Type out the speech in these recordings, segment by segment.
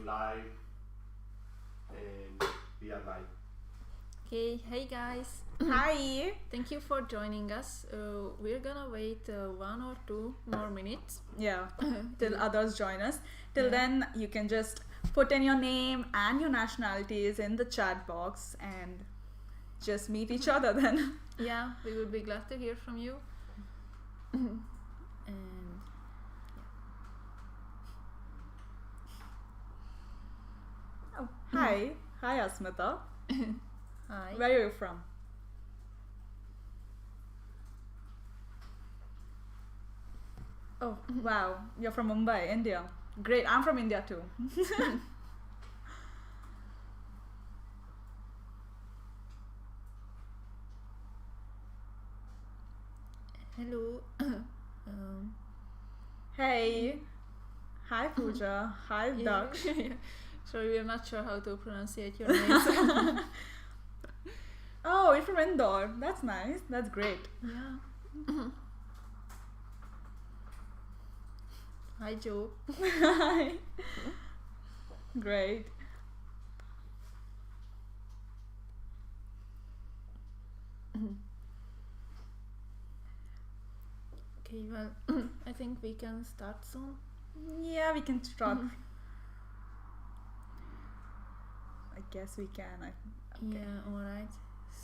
going live and we are live. Okay, hey guys. Hi. Thank you for joining us. We're gonna wait 1 or 2 more minutes. Yeah, till others join us. Till Yeah. then, you can just put in your name and your nationalities in the chat box and just meet each other then. Yeah, we would be glad to hear from you. And Oh, hi. Hi, Asmita. hi. Where are you from? Oh, wow. You're from Mumbai, India. Great. I'm from India too. Hello. um, Hey. Hi, Pooja. Hi, Daksh. Sorry, we're not sure how to pronounce your names. Oh, you're from Indore. That's nice. That's great. Yeah. Hi, Joe. Hi. Great. Okay, well, I think we can start soon. Yeah, we can start. I guess we can. Okay. Yeah, alright.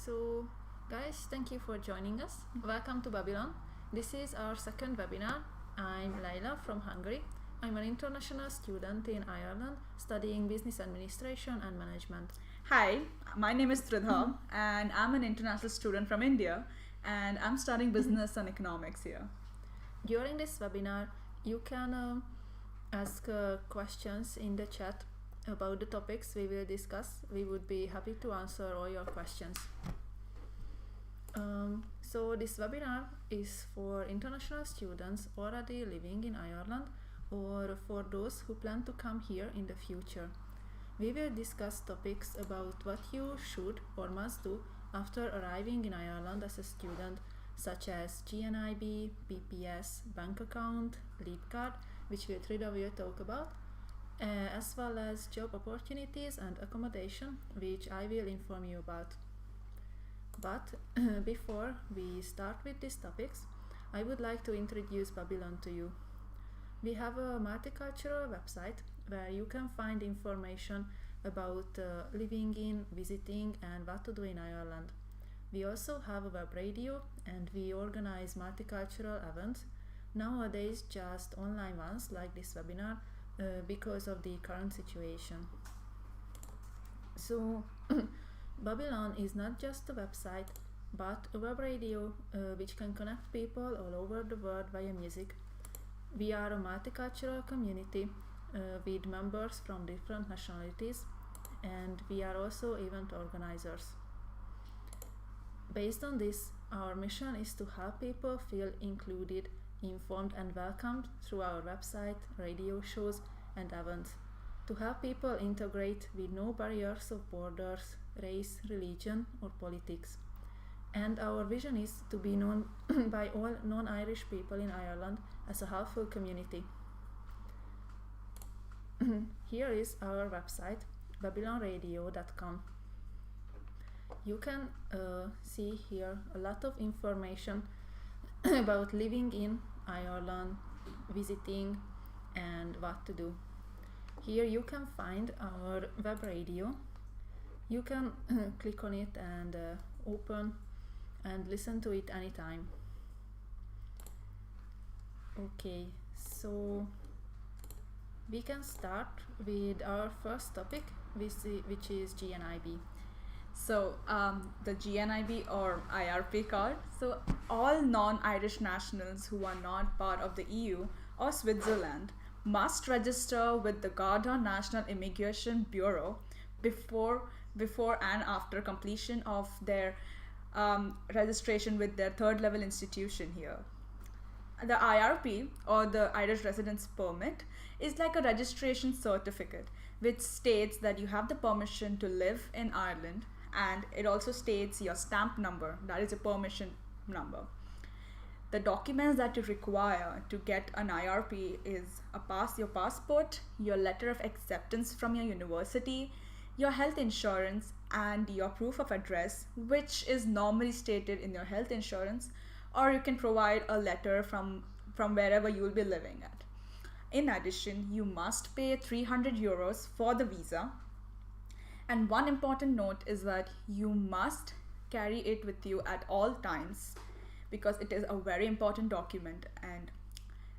So, guys, thank you for joining us. Welcome to Babylon. This is our second webinar. I'm Laila from Hungary. I'm an international student in Ireland studying business administration and management. Hi, my name is Tridha and I'm an international student from India and I'm studying business and economics here. During this webinar, you can ask questions in the chat about the topics we will discuss. We would be happy to answer all your questions. So this webinar is for international students already living in Ireland or for those who plan to come here in the future. We will discuss topics about what you should or must do after arriving in Ireland as a student, such as GNIB, PPS, bank account, leap card, which Trida will talk about, as well as job opportunities and accommodation, which I will inform you about. But before we start with these topics, I would like to introduce Babylon to you. We have a multicultural website where you can find information about living in, visiting, and what to do in Ireland. We also have a web radio and we organize multicultural events, nowadays just online ones like this webinar because of the current situation. So, Babylon is not just a website but a web radio which can connect people all over the world via music. We are a multicultural community with members from different nationalities, and we are also event organizers. Based on this, our mission is to help people feel included, informed and welcomed through our website, radio shows and events, to help people integrate with no barriers of borders, race, religion or politics. And our vision is to be known by all non-Irish people in Ireland as a helpful community. Here is our website, babylonradio.com. You can see here a lot of information about living in Ireland, visiting and what to do. Here you can find our web radio. You can click on it and open and listen to it anytime. Okay, so we can start with our first topic, which is GNIB. So, the GNIB or IRP card. So, all non-Irish nationals who are not part of the EU or Switzerland must register with the Garda National Immigration Bureau before and after completion of their registration with their third level institution here. The IRP or the Irish Residence Permit is like a registration certificate which states that you have the permission to live in Ireland, and it also states your stamp number, that is a permission number. The documents that you require to get an IRP is your passport, your letter of acceptance from your university, your health insurance, and your proof of address, which is normally stated in your health insurance, or you can provide a letter from wherever you will be living at. In addition, you must pay 300 euros for the visa. And one important note is that you must carry it with you at all times because it is a very important document. And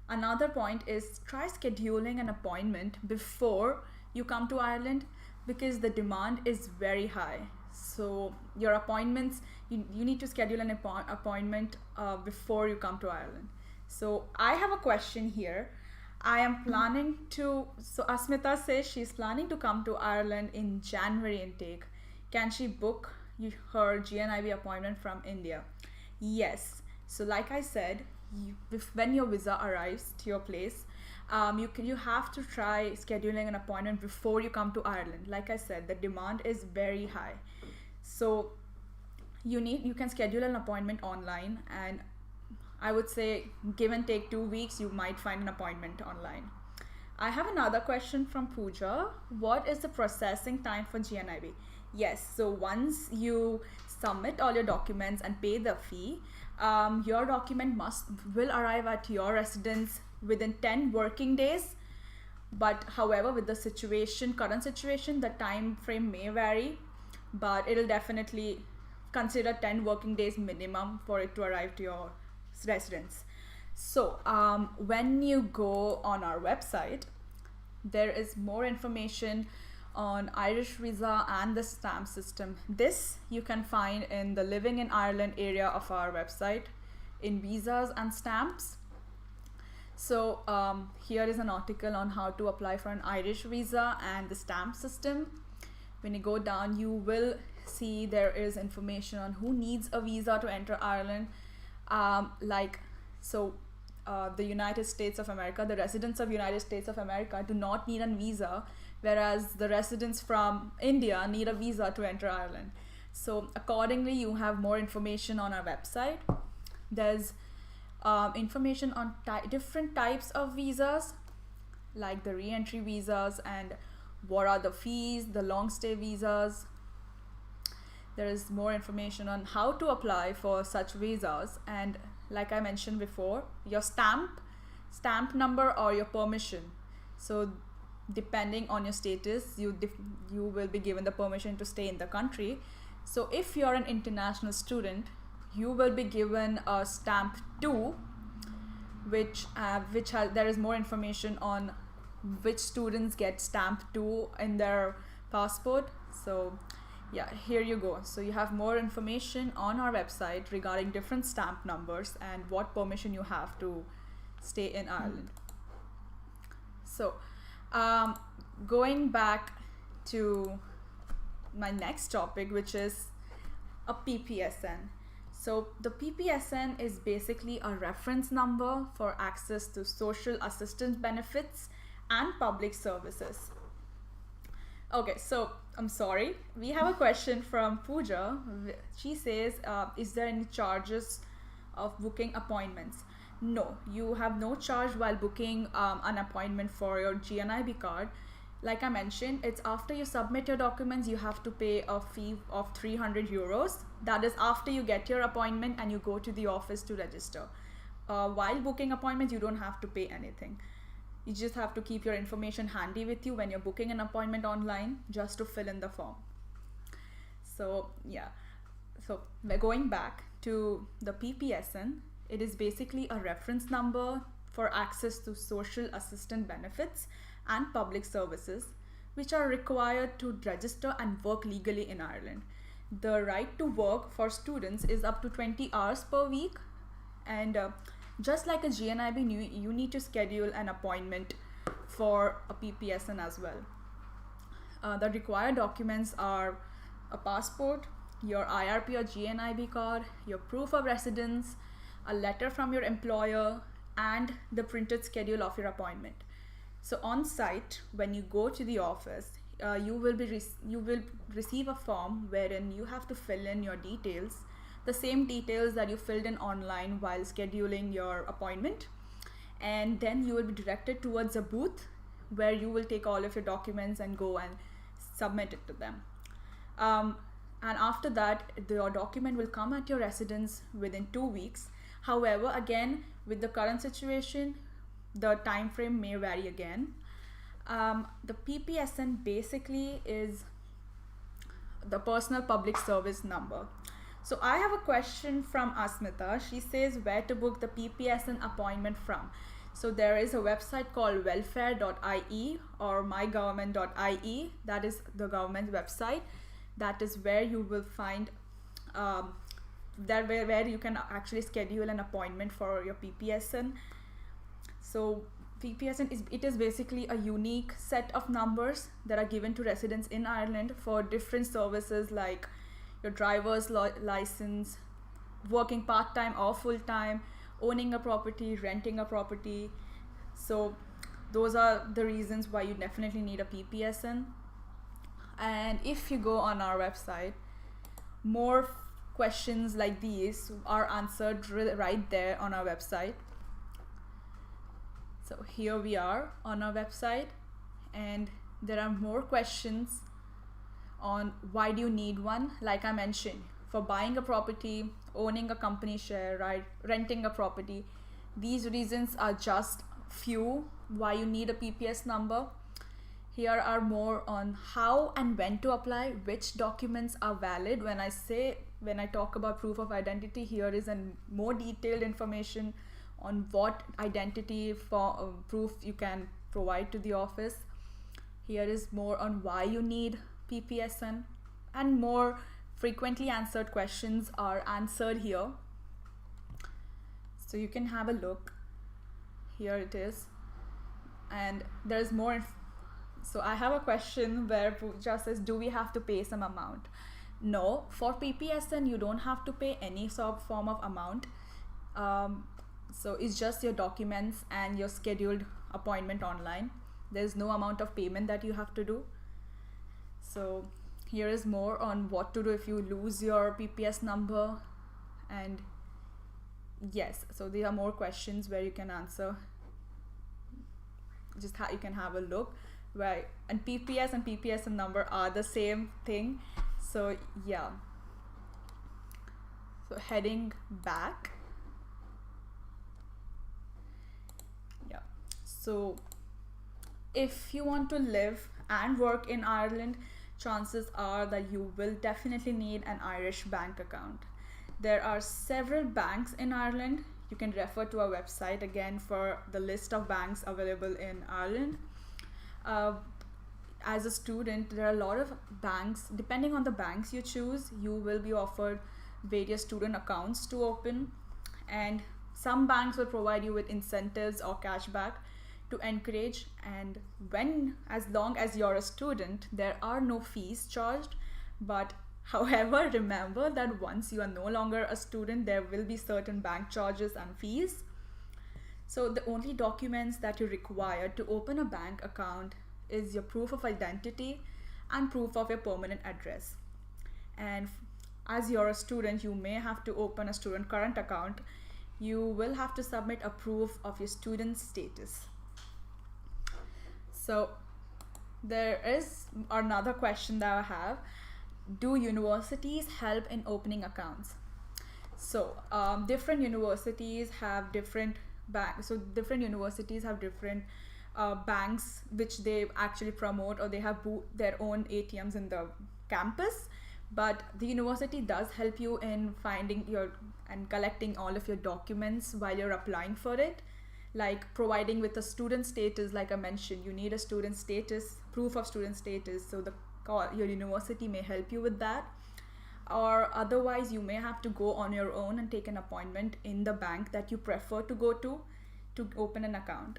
another point is try scheduling an appointment before you come to Ireland because the demand is very high. So your appointments, you need to schedule an appointment before you come to Ireland. So I have a question here. I am planning to, so Asmita says she's planning to come to Ireland in January intake. Can she book her GNIB appointment from India? Yes. So like I said, when your visa arrives to your place, you have to try scheduling an appointment before you come to Ireland. Like I said, the demand is very high. So you can schedule an appointment online, and I would say give and take 2 weeks, you might find an appointment online. I have another question from Pooja. What is the processing time for GNIB? Yes, so once you submit all your documents and pay the fee, your document will arrive at your residence within 10 working days. But however, with the current situation, the time frame may vary, but it'll definitely consider 10 working days minimum for it to arrive to your residence. So when you go on our website, there is more information on Irish visa and the stamp system. This you can find in the Living in Ireland area of our website in visas and stamps. So here is an article on how to apply for an Irish visa and the stamp system. When you go down, you will see there is information on who needs a visa to enter Ireland. The United States of America, the residents of United States of America do not need a visa, whereas the residents from India need a visa to enter Ireland. So accordingly, you have more information on our website. There's information on different types of visas, like the re-entry visas and what are the fees, the long stay visas. There is more information on how to apply for such visas, and like I mentioned before, your stamp number or your permission. So depending on your status, you will be given the permission to stay in the country. So if you're an international student, you will be given a stamp 2, which there is more information on which students get stamp 2 in their passport. So yeah, here you go. So you have more information on our website regarding different stamp numbers and what permission you have to stay in Ireland. So going back to my next topic, which is a PPSN. So the PPSN is basically a reference number for access to social assistance benefits and public services. Okay, so I'm sorry, we have a question from Pooja. She says, is there any charges of booking appointments? No, you have no charge while booking an appointment for your GNIB card. Like I mentioned, it's after you submit your documents, you have to pay a fee of 300 euros. That is after you get your appointment and you go to the office to register. While booking appointments, you don't have to pay anything. You just have to keep your information handy with you when you're booking an appointment online, just to fill in the form. So yeah, so we're going back to the PPSN. It is basically a reference number for access to social assistance benefits and public services, which are required to register and work legally in Ireland. The right to work for students is up to 20 hours per week, and just like a GNIB, you need to schedule an appointment for a PPSN as well. The required documents are a passport, your IRP or GNIB card, your proof of residence, a letter from your employer, and the printed schedule of your appointment. So on site, when you go to the office, you will receive a form wherein you have to fill in your details the same details that you filled in online while scheduling your appointment. And then you will be directed towards a booth where you will take all of your documents and go and submit it to them. And after that, your document will come at your residence within 2 weeks. However, again, with the current situation, the time frame may vary again. The PPSN basically is the personal public service number. So I have a question from Asmita. She says where to book the PPSN appointment from. So there is a website called welfare.ie or mygovernment.ie. That is the government website. That is where you will find where you can actually schedule an appointment for your PPSN. So PPSN is basically a unique set of numbers that are given to residents in Ireland for different services like your driver's license, working part-time or full-time, owning a property, renting a property. So those are the reasons why you definitely need a PPSN. And if you go on our website, more questions like these are answered right there on our website. So here we are on our website, and there are more questions on why do you need one. Like I mentioned, for buying a property, owning a company share, right, renting a property, these reasons are just few why you need a PPS number. Here are more on how and when to apply, which documents are valid. When I talk about proof of identity, here is more detailed information on what identity proof you can provide to the office. Here is more on why you need PPSN, and more frequently answered questions are answered here. So you can have a look. Here it is. And there's more. So I have a question where just says, do we have to pay some amount? No, for PPSN, you don't have to pay any sort of form of amount. So it's just your documents and your scheduled appointment online. There's no amount of payment that you have to do. So here is more on what to do if you lose your PPS number. And yes, so there are more questions where you can answer. Just you can have a look. Right, and PPS and PPSN number are the same thing. So yeah. So heading back. Yeah. So if you want to live and work in Ireland, chances are that you will definitely need an Irish bank account. There are several banks in Ireland. You can refer to our website again for the list of banks available in Ireland. As a student, there are a lot of banks. Depending on the banks you choose, you will be offered various student accounts to open, and some banks will provide you with incentives or cashback to encourage. And as long as you're a student, there are no fees charged. But however, remember that once you are no longer a student, there will be certain bank charges and fees. So the only documents that you require to open a bank account is your proof of identity and proof of your permanent address. And as you're a student, you may have to open a student current account. You will have to submit a proof of your student status. So there is another question that I have. Do universities help in opening accounts? So different universities have different banks. So different universities have different banks which they actually promote, or they have their own ATMs in the campus. But the university does help you in finding and collecting all of your documents while you're applying for it, like providing with a student status. Like I mentioned, you need a student status, proof of student status. So your university may help you with that. Or otherwise, you may have to go on your own and take an appointment in the bank that you prefer to go to open an account.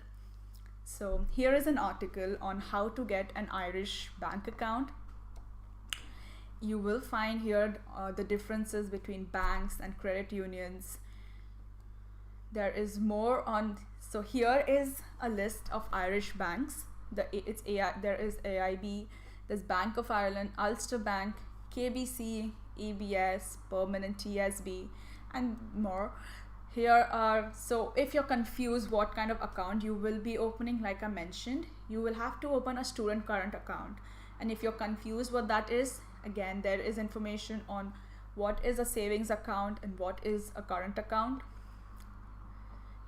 So here is an article on how to get an Irish bank account. You will find here the differences between banks and credit unions. There is more on. So here is a list of Irish banks. There is AIB, there's Bank of Ireland, Ulster Bank, KBC, EBS, permanent TSB, and more. Here are, so if you're confused what kind of account you will be opening, like I mentioned, you will have to open a student current account. And if you're confused what that is, again, there is information on what is a savings account and what is a current account.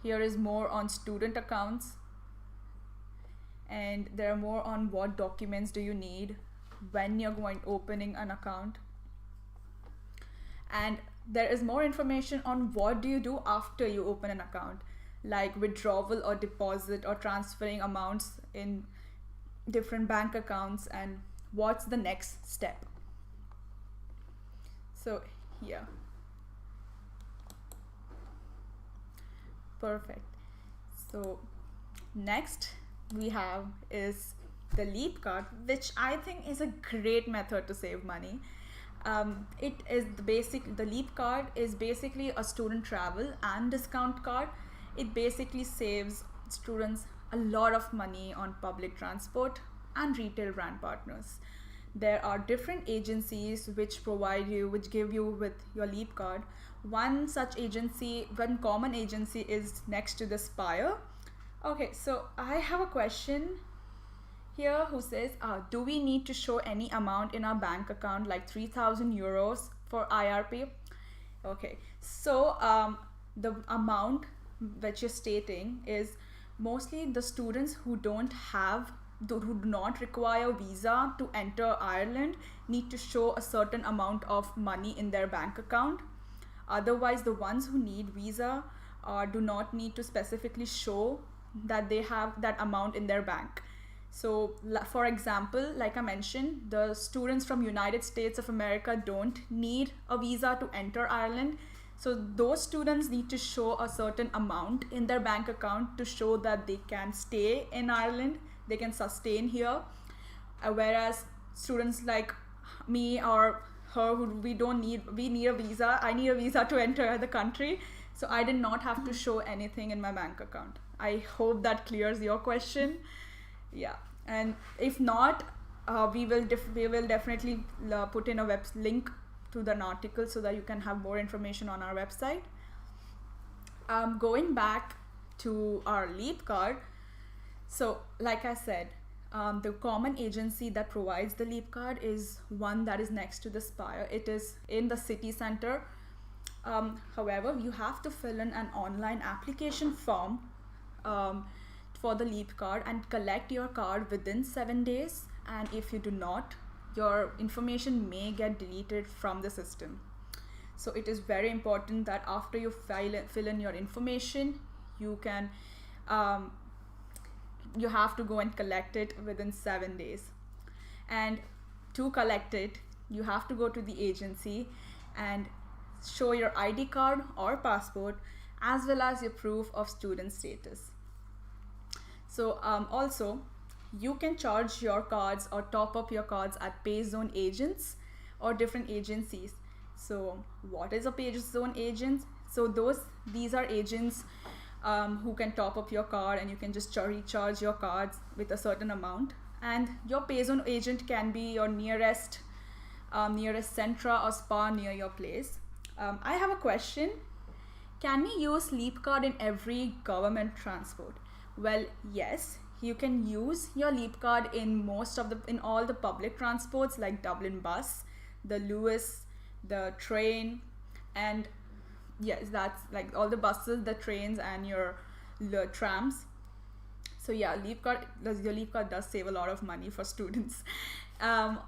Here is more on student accounts, and there are more on what documents do you need when you're opening an account. And there is more information on what do you do after you open an account, like withdrawal or deposit or transferring amounts in different bank accounts, and what's the next step. So here, perfect. So next we have is the Leap card, which I think is a great method to save money. It is the Leap card is basically a student travel and discount card. It basically saves students a lot of money on public transport and retail brand partners. There are different agencies which give you with your Leap card. One common agency is next to the Spire. Okay, so I have a question here who says, do we need to show any amount in our bank account, like 3,000 euros for IRP? Okay, so the amount that you're stating is mostly the students who do not require visa to enter Ireland need to show a certain amount of money in their bank account. Otherwise, the ones who need visa do not need to specifically show that they have that amount in their bank. So for example, like I mentioned, the students from United States of America don't need a visa to enter Ireland. So those students need to show a certain amount in their bank account to show that they can stay in Ireland, they can sustain here. Whereas students like me or her, we need a visa. I need a visa to enter the country. So I did not have to show anything in my bank account. I hope that clears your question. Yeah, and if not, we will definitely put in a link to an article so that you can have more information on our website. Going back to our Leap card, so like I said, the common agency that provides the Leap card is one that is next to the Spire. It is in the city center. However, you have to fill in an online application form for the Leap card and collect your card within 7 days. And if you do not, your information may get deleted from the system. So it is very important that after you fill in your information, you have to go and collect it within 7 days. And to collect it, you have to go to the agency and show your ID card or passport, as well as your proof of student status. So also, you can charge your cards or top up your cards at pay zone agents or different agencies. So what is a pay zone agent? So these are agents who can top up your card, and you can just recharge your cards with a certain amount. And your pay zone agent can be your nearest Centra or Spa near your place. I have a question. Can we use Leap card in every government transport? Well, yes, you can use your Leap card in all the public transports like Dublin bus, the Lewis, the train, and yes, that's like all the buses, the trains, and your trams. So yeah, your Leap card does save a lot of money for students.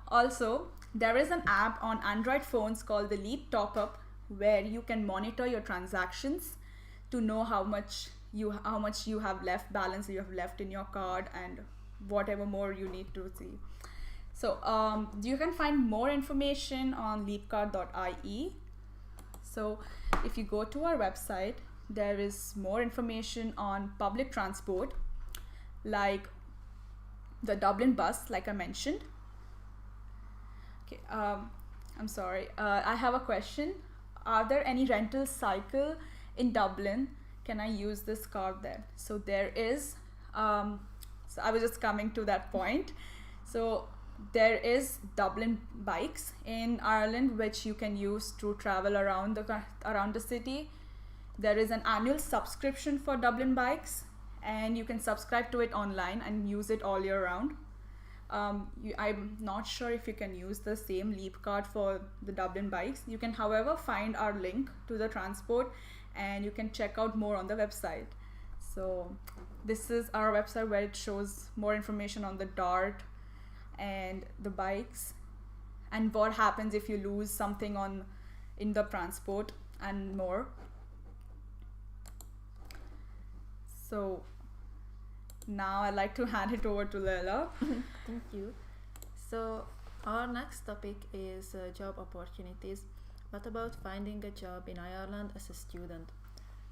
Also, there is an app on Android phones called the Leap Top Up, where you can monitor your transactions to know how much you have left balance you have left in your card and whatever more you need to see. So you can find more information on leapcard.ie. So if you go to our website, there is more information on public transport, like the Dublin bus, like I mentioned. Okay, I'm sorry, I have a question. Are there any rental cycle in Dublin? Can I use this card there? So there is, so I was just coming to that point. So there is Dublin bikes in Ireland which you can use to travel around the city. There is an annual subscription for Dublin bikes, and you can subscribe to it online and use it all year round. I'm not sure if you can use the same Leap card for the Dublin bikes. You can, however, find our link to the transport, and you can check out more on the website. So this is our website where it shows more information on the DART and the bikes, and what happens if you lose something in the transport, and more. So now I'd like to hand it over to Leila. Thank you. So our next topic is job opportunities. What about finding a job in Ireland as a student?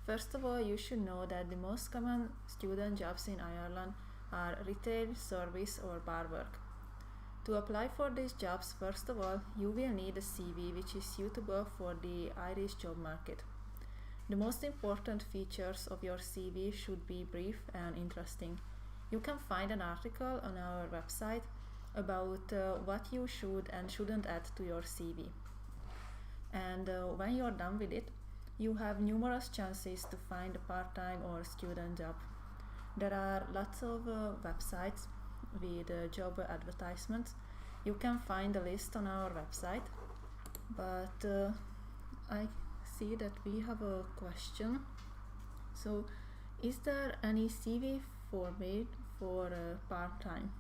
First of all, you should know that the most common student jobs in Ireland are retail, service or bar work. To apply for these jobs, first of all, you will need a CV which is suitable for the Irish job market. The most important features of your CV should be brief and interesting. You can find an article on our website about what you should and shouldn't add to your CV. And when you're done with it, you have numerous chances to find a part-time or student job. There are lots of websites with job advertisements. You can find a list on our website, but I see that we have a question. So, is there any CV format for part-time?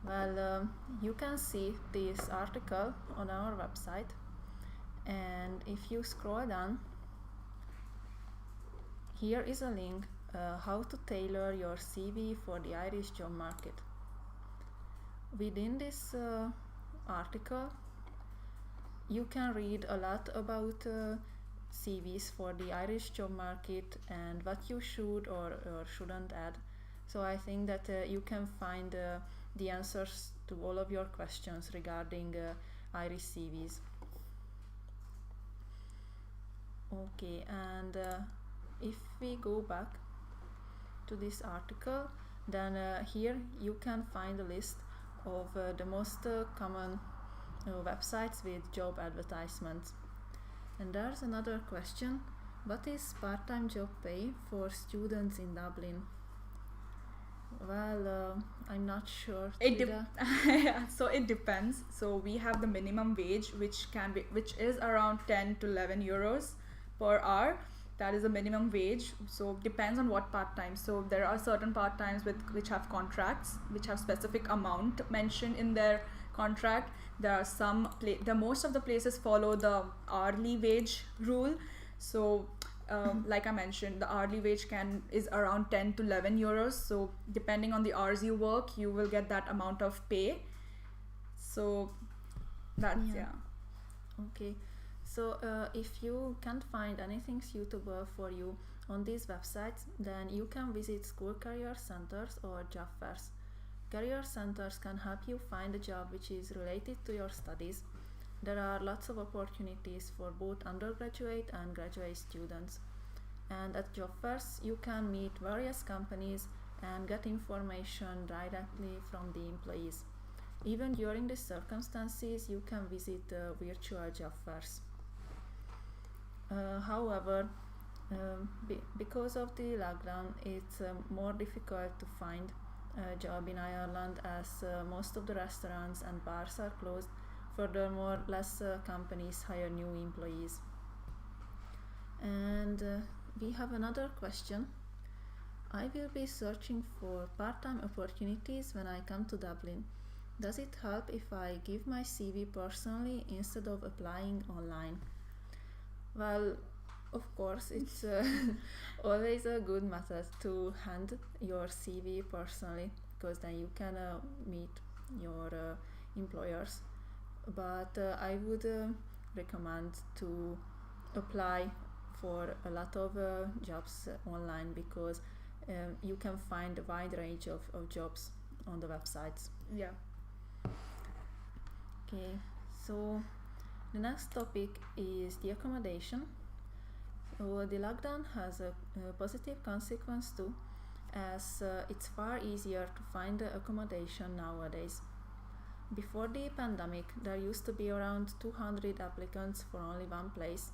Well, you can see this article on our website, and if you scroll down, here is a link how to tailor your CV for the Irish job market. Within this article, you can read a lot about CVs for the Irish job market and what you should or shouldn't add. So I think that you can find the answers to all of your questions regarding Irish CVs. Okay, and if we go back to this article, then here you can find a list of the most common websites with job advertisements. And there's another question: what is part-time job pay for students in Dublin? Well, I'm not sure. So it depends. So we have the minimum wage, which is around 10 to 11 euros per hour. That is the minimum wage. So depends on what part-time. So there are certain part-times which have contracts, which have specific amount mentioned in their contract. There are some most of the places follow the hourly wage rule. So like I mentioned, the hourly wage is around 10 to 11 euros. So depending on the hours you work, you will get that amount of pay. So that's yeah. Okay. So if you can't find anything suitable for you on these websites, then you can visit school career centers or job fairs. Career centers can help you find a job which is related to your studies. There are lots of opportunities for both undergraduate and graduate students. And at job fairs, you can meet various companies and get information directly from the employees. Even during these circumstances, you can visit virtual job fairs. However, because of the lockdown, it's more difficult to find a job in Ireland, as most of the restaurants and bars are closed. Furthermore, less companies hire new employees. And we have another question. I will be searching for part-time opportunities when I come to Dublin. Does it help if I give my CV personally instead of applying online? Well, of course, it's always a good method to hand your CV personally, because then you can meet your employers. But I would recommend to apply for a lot of jobs online, because you can find a wide range of jobs on the websites. Yeah. Okay, so the next topic is the accommodation. So the lockdown has a positive consequence too, as it's far easier to find accommodation nowadays. Before the pandemic, there used to be around 200 applicants for only one place,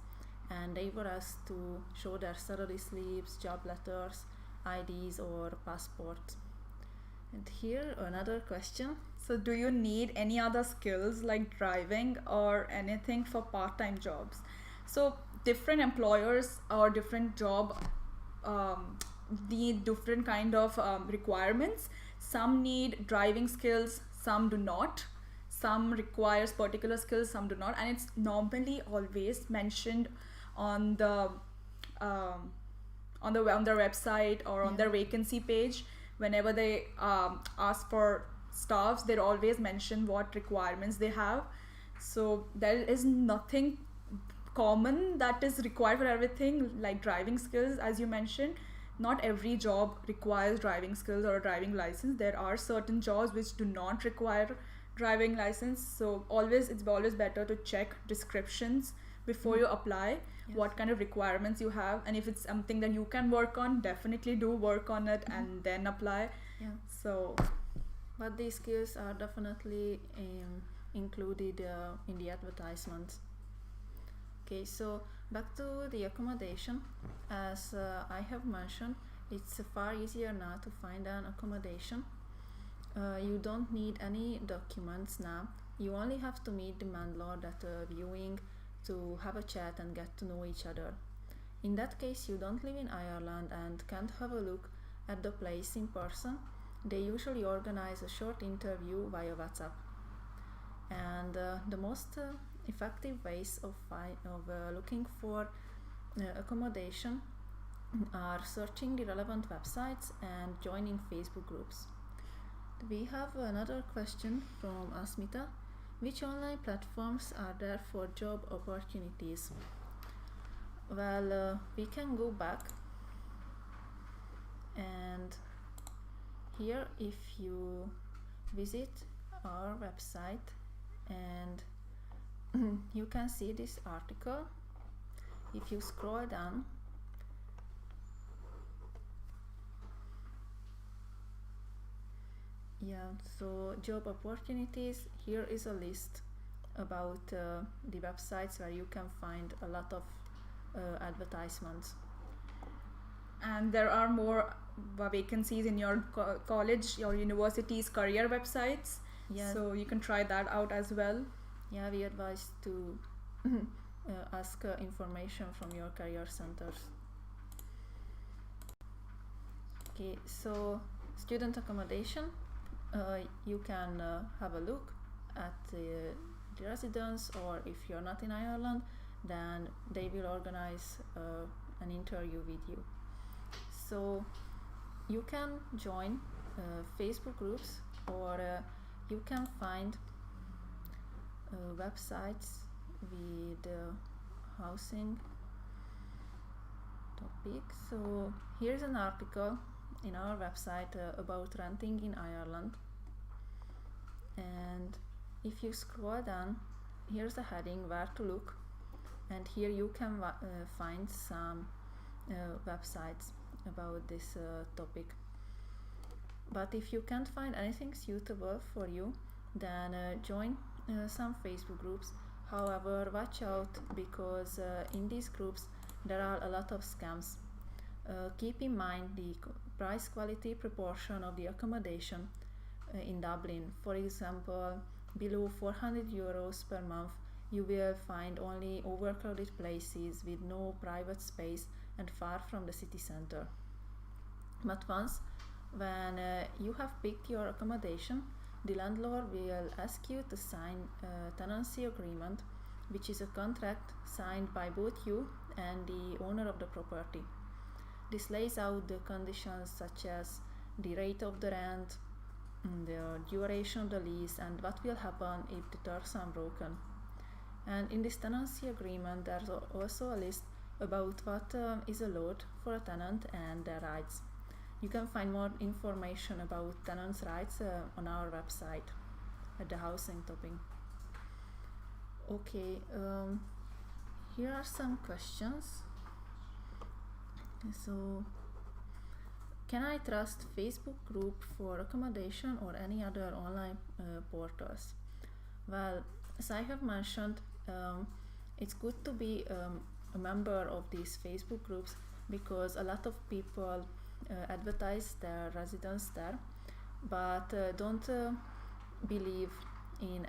and they were asked to show their salary slips, job letters, IDs, or passports. And here another question. So, do you need any other skills like driving or anything for part-time jobs? So, different employers or different job need different kind of requirements. Some need driving skills, some do not. Some requires particular skills, some do not, and it's normally always mentioned on the on their website or on their vacancy page. Whenever they ask for staffs, they always mention what requirements they have. So there is nothing common that is required for everything, like driving skills, as you mentioned. Not every job requires driving skills or a driving license. There are certain jobs which do not require driving license, so it's always better to check descriptions before you apply. Yes. What kind of requirements you have, and if it's something that you can work on, definitely do work on it and then apply. Yeah. So But these skills are definitely included in the advertisements. Okay, so back to the accommodation. As I have mentioned, it's far easier now to find an accommodation. You don't need any documents now. You only have to meet the landlord at a viewing to have a chat and get to know each other. In that case, you don't live in Ireland and can't have a look at the place in person. They usually organize a short interview via WhatsApp. And the most effective ways of looking for accommodation are searching the relevant websites and joining Facebook groups. We have another question from Asmita. Which online platforms are there for job opportunities? Well, we can go back, and here if you visit our website and you can see this article. If you scroll down, so job opportunities, here is a list about the websites where you can find a lot of advertisements. and there are more vacancies in your college or university's career websites. Yes. So you can try that out as well. Yeah, we advise to ask information from your career centers. Okay, so student accommodation, you can have a look at the residence, or if you're not in Ireland, then they will organize an interview with you. So you can join Facebook groups, or you can find websites with housing topic. So here's an article in our website about renting in Ireland, and if you scroll down, here's a heading where to look, and here you can find some websites about this topic. But if you can't find anything suitable for you, then join some Facebook groups. However, watch out, because in these groups there are a lot of scams. Keep in mind the price quality proportion of the accommodation in Dublin. For example, below 400 euros per month, you will find only overcrowded places with no private space and far from the city center. But once when you have picked your accommodation, the landlord will ask you to sign a tenancy agreement, which is a contract signed by both you and the owner of the property. This lays out the conditions such as the rate of the rent, the duration of the lease, and what will happen if the terms are broken. And in this tenancy agreement, there's also a list about what is allowed for a tenant and their rights. You can find more information about tenants' rights on our website at the housing topic. Okay, here are some questions. So, can I trust Facebook group for accommodation or any other online portals? Well, as I have mentioned, it's good to be a member of these Facebook groups because a lot of people advertise their residence there, but don't believe in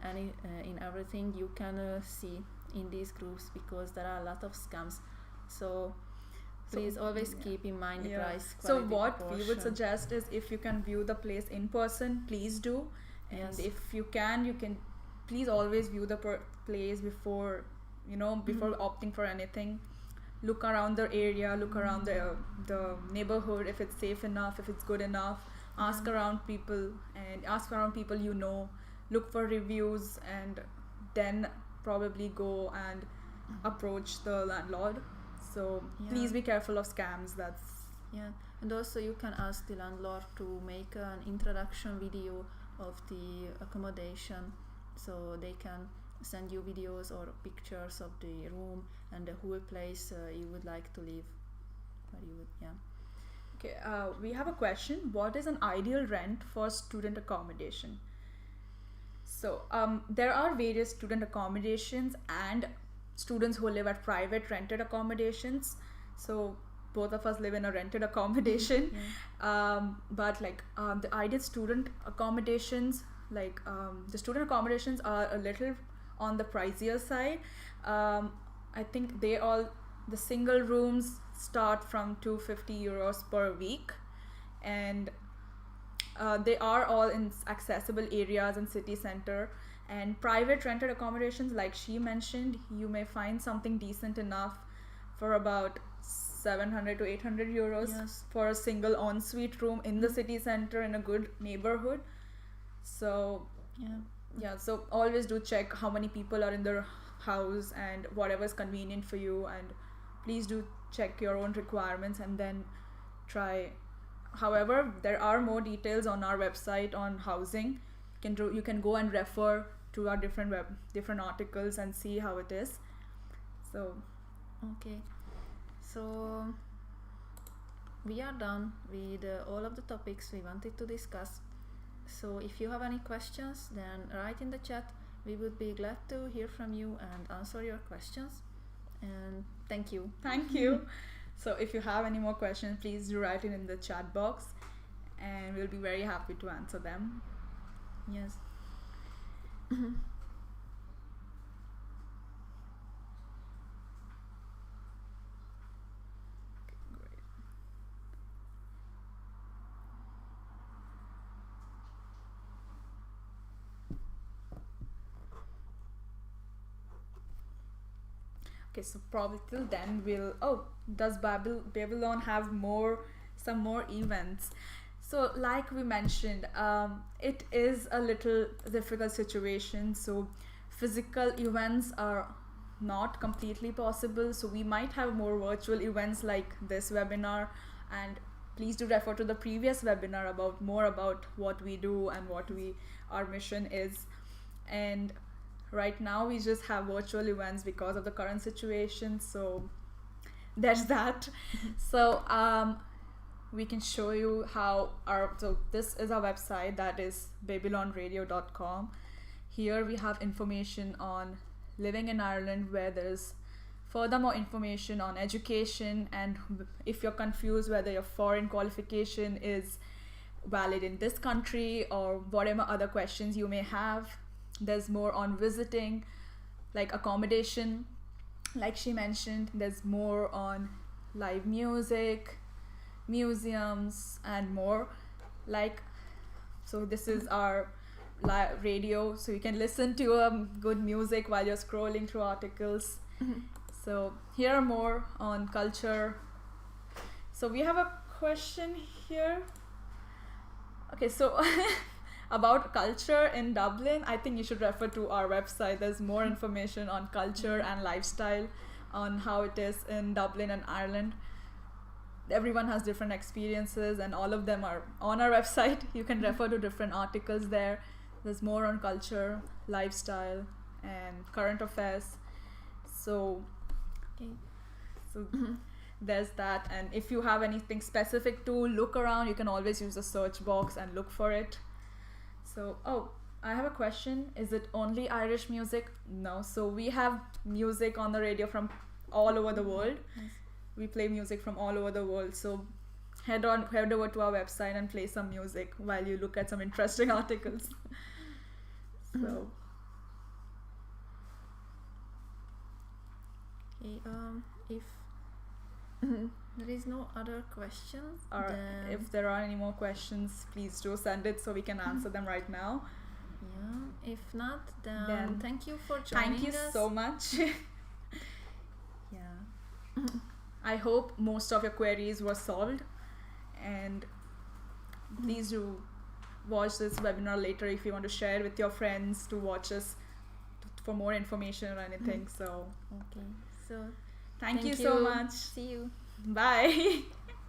everything you can see in these groups because there are a lot of scams. So please always keep in mind the price So quality what we would proportion. suggest is if you can view the place in person, please do. And Yes. if you can please always view the place before before opting for anything. Look around the area, look around the neighborhood, if it's safe enough, if it's good enough. Ask around people you know. Look for reviews and then probably go and approach the landlord. So please be careful of scams. Yeah, and also you can ask the landlord to make an introduction video of the accommodation, so they can send you videos or pictures of the room and the whole place you would like to live. Where you would, Okay, we have a question. What is an ideal rent for student accommodation? So there are various student accommodations and students who live at private rented accommodations. So both of us live in a rented accommodation. But the ideal student accommodations, the student accommodations are a little on the pricier side. I think the single rooms start from 250 euros per week, and they are all in accessible areas in city center. And private rented accommodations, like she mentioned, you may find something decent enough for about 700 to 800 euros for a single ensuite room in the city center in a good neighborhood. So so always do check how many people are in their house and whatever is convenient for you, and please do check your own requirements and then try. However, there are more details on our website on housing. You can go and refer to our different articles and see how it is. So okay, so we are done with all of the topics we wanted to discuss. So if you have any questions, then write in the chat. We would be glad to hear from you and answer your questions. And thank you. Thank you. So if you have any more questions, please do write it in the chat box and we'll be very happy to answer them. Yes. Okay, so probably till then does Babylon have some more events? So like we mentioned, it is a little difficult situation. So physical events are not completely possible. So we might have more virtual events like this webinar, and please do refer to the previous webinar about what we do and our mission is. And right now we just have virtual events because of the current situation, so there's that. So we can show you so this is our website, that is babylonradio.com. Here we have information on living in Ireland, where there's furthermore information on education, and if you're confused whether your foreign qualification is valid in this country or whatever other questions you may have. There's more on visiting, like accommodation, like she mentioned. There's more on live music, museums, and more. So this is our radio, so you can listen to good music while you're scrolling through articles. So here are more on culture. So we have a question here. Okay, so about culture in Dublin, I think you should refer to our website. There's more information on culture and lifestyle, on how it is in Dublin and Ireland. Everyone has different experiences and all of them are on our website. You can refer to different articles there. There's more on culture, lifestyle, and current affairs. So there's that. And if you have anything specific to look around, you can always use the search box and look for it. So I have a question. Is it only Irish music? No. So we have music on the radio from all over the world. Yes. We play music from all over the world. So head over to our website and play some music while you look at some interesting articles. So Okay, if there is no other questions, or then if there are any more questions, please do send it so we can answer them right now. yeah. If not, then, Then thank you for joining Thank you us. so much. Yeah. I hope most of your queries were solved, and please do watch this webinar later if you want to share it with your friends to watch us for more information or anything. So Okay. So thank you so much. See you. Bye.